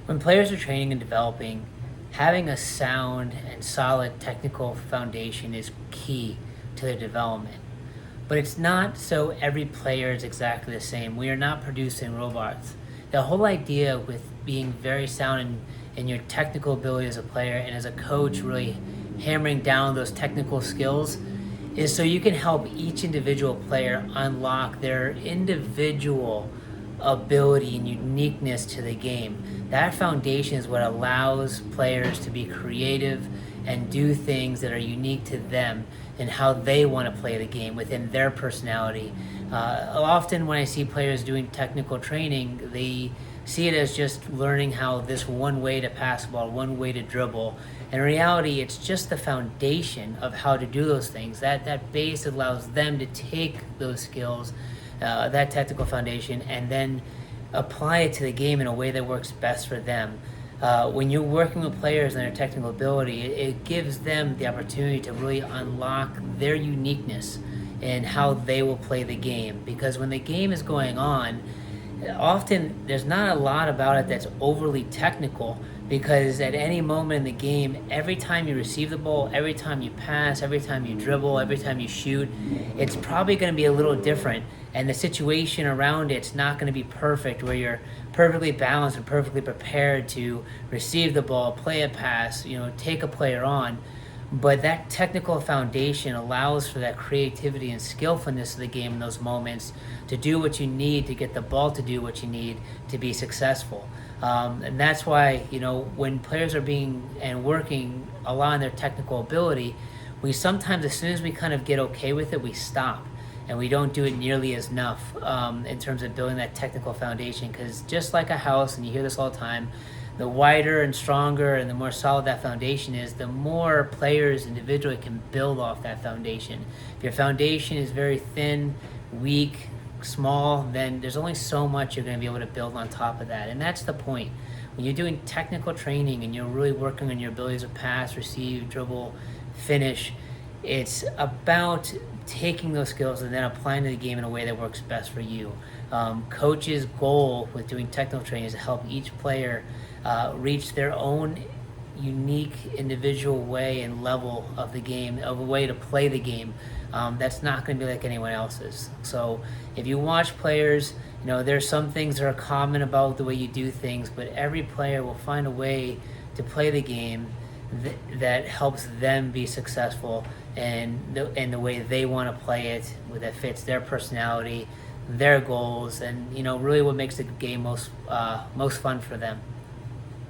When players are training and developing, having a sound and solid technical foundation is key to their development. But it's not so every player is exactly the same. We are not producing robots. The whole idea with being very sound in your technical ability as a player and as a coach, really hammering down those technical skills, is so you can help each individual player unlock their individual ability and uniqueness to the game. That foundation is what allows players to be creative and do things that are unique to them and how they want to play the game within their personality. Often, when I see players doing technical training, they see it as just learning how this one way to pass the ball, one way to dribble. In reality, it's just the foundation of how to do those things. That base allows them to take those skills, that technical foundation, and then apply it to the game in a way that works best for them. When you're working with players and their technical ability, it gives them the opportunity to really unlock their uniqueness and how they will play the game. Because when the game is going on, often there's not a lot about it that's overly technical, because at any moment in the game, every time you receive the ball, every time you pass, every time you dribble, every time you shoot, it's probably going to be a little different, and the situation around it's not going to be perfect where you're perfectly balanced and perfectly prepared to receive the ball, play a pass, take a player on. But that technical foundation allows for that creativity and skillfulness of the game in those moments to do what you need to get the ball to do what you need to be successful. And that's why, when players are being and working a lot on their technical ability, we sometimes, as soon as we kind of get okay with it, we stop. And we don't do it nearly as enough in terms of building that technical foundation. Because just like a house, and you hear this all the time, the wider and stronger and the more solid that foundation is, the more players individually can build off that foundation. If your foundation is very thin, weak, small, then there's only so much you're going to be able to build on top of that. And that's the point. When you're doing technical training and you're really working on your abilities to pass, receive, dribble, finish, it's about taking those skills and then applying to the game in a way that works best for you. Coach's goal with doing technical training is to help each player reach their own unique individual way and level of the game, of a way to play the game that's not going to be like anyone else's. So if you watch players, there's some things that are common about the way you do things, but every player will find a way to play the game that helps them be successful and the way they want to play it, that fits their personality, their goals, and really what makes the game most fun for them.